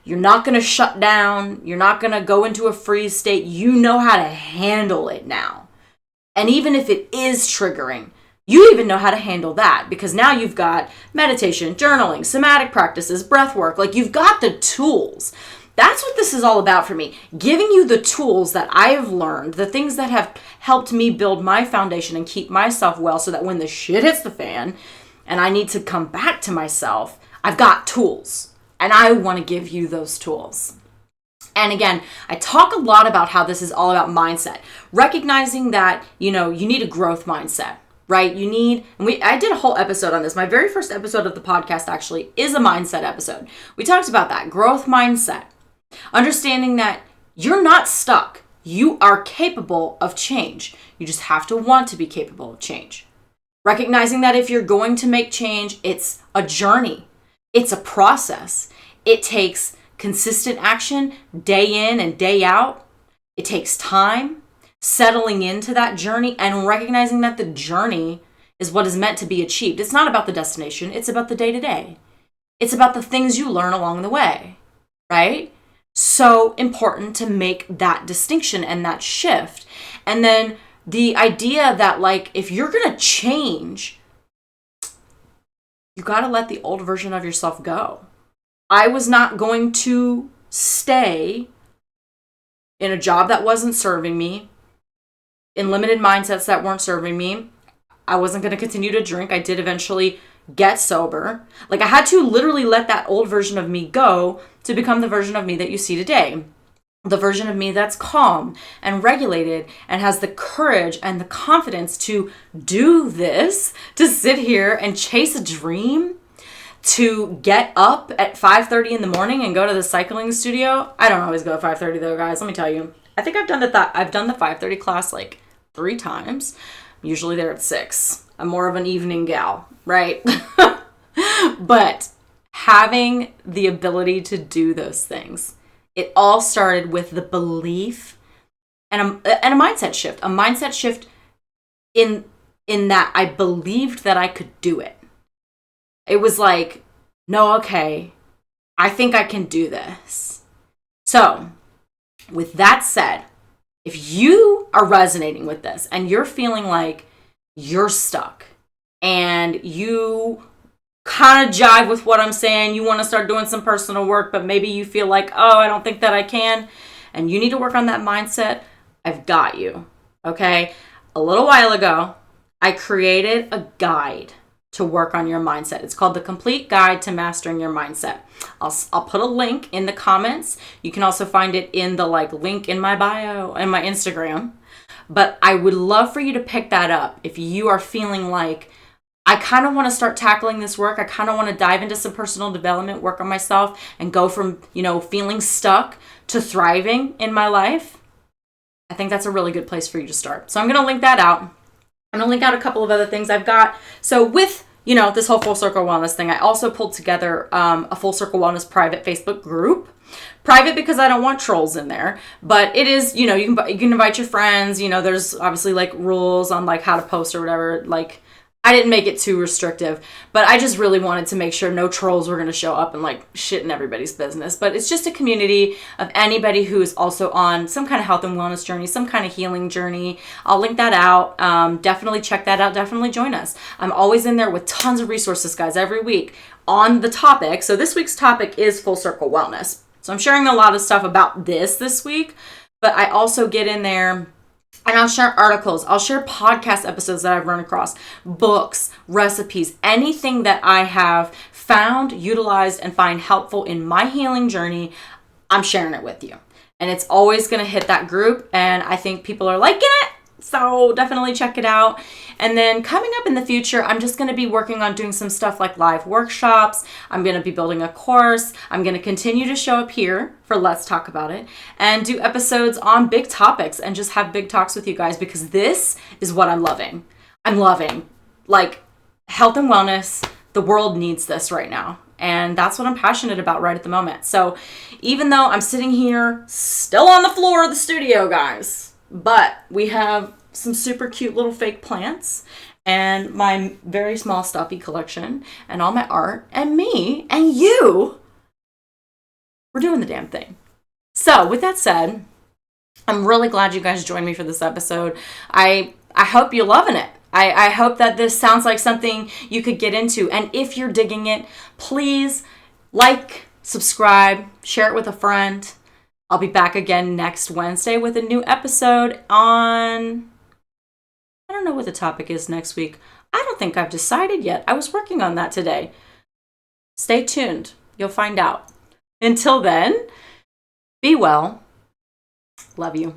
You're not going to shut down. You're not going to go into a freeze state. You know how to handle it now. And even if it is triggering, you even know how to handle that because now you've got meditation, journaling, somatic practices, breath work. Like you've got the tools. That's what this is all about for me. Giving you the tools that I have learned, the things that have helped me build my foundation and keep myself well so that when the shit hits the fan and I need to come back to myself, I've got tools. And I want to give you those tools. And again, I talk a lot about how this is all about mindset. Recognizing that, you need a growth mindset, right? I did a whole episode on this. My very first episode of the podcast actually is a mindset episode. We talked about that, growth mindset. Understanding that you're not stuck. You are capable of change. You just have to want to be capable of change. Recognizing that if you're going to make change, it's a journey. It's a process. It takes consistent action day in and day out. It takes time, settling into that journey and recognizing that the journey is what is meant to be achieved. It's not about the destination. It's about the day-to-day. It's about the things you learn along the way, right? So important to make that distinction and that shift. And then the idea that like, if you're going to change, you got to let the old version of yourself go. I was not going to stay in a job that wasn't serving me, in limited mindsets that weren't serving me. I wasn't going to continue to drink. I did eventually get sober. Like I had to literally let that old version of me go to become the version of me that you see today. The version of me that's calm and regulated and has the courage and the confidence to do this, to sit here and chase a dream, to get up at 5:30 in the morning and go to the cycling studio. I don't always go at 5:30 though, guys. Let me tell you. I think I've done the 5:30 class like 3 times. I'm usually there at 6. I'm more of an evening gal, right? But having the ability to do those things. It all started with the belief and a mindset shift. A mindset shift in that I believed that I could do it. It was like, no, okay, I think I can do this. So, with that said, if you are resonating with this and you're feeling like you're stuck and you kind of jive with what I'm saying, you want to start doing some personal work, but maybe you feel like, oh, I don't think that I can, and you need to work on that mindset, I've got you, okay? A little while ago, I created a guide to work on your mindset. It's called The Complete Guide to Mastering Your Mindset. I'll put a link in the comments. You can also find it in the link in my bio and my Instagram. But I would love for you to pick that up if you are feeling like, I kind of want to start tackling this work. I kind of want to dive into some personal development, work on myself, and go from, feeling stuck to thriving in my life. I think that's a really good place for you to start. So I'm going to link that out. I'm going to link out a couple of other things I've got. So with, this whole Full Circle Wellness thing, I also pulled together a Full Circle Wellness private Facebook group. Private because I don't want trolls in there, but it is, you can invite your friends. There's obviously rules on how to post or whatever. I didn't make it too restrictive, but I just really wanted to make sure no trolls were going to show up and shit in everybody's business. But it's just a community of anybody who is also on some kind of health and wellness journey, some kind of healing journey. I'll link that out. Definitely check that out. Definitely join us. I'm always in there with tons of resources, guys, every week on the topic. So this week's topic is Full Circle Wellness. So I'm sharing a lot of stuff about this week, but I also get in there and I'll share articles, I'll share podcast episodes that I've run across, books, recipes, anything that I have found, utilized, and find helpful in my healing journey, I'm sharing it with you. And it's always going to hit that group, and I think people are liking it, so definitely check it out. And then coming up in the future, I'm just going to be working on doing some stuff like live workshops. I'm going to be building a course. I'm going to continue to show up here for Let's Talk About It and do episodes on big topics and just have big talks with you guys, because this is what I'm loving. I'm loving health and wellness. The world needs this right now. And that's what I'm passionate about right at the moment. So even though I'm sitting here still on the floor of the studio, guys, but we have some super cute little fake plants and my very small stuffy collection and all my art and me and you. We're doing the damn thing. So with that said, I'm really glad you guys joined me for this episode. I hope you're loving it. I hope that this sounds like something you could get into. And if you're digging it, please subscribe, share it with a friend. I'll be back again next Wednesday with a new episode on, I don't know what the topic is next week. I don't think I've decided yet. I was working on that today. Stay tuned. You'll find out. Until then, be well. Love you.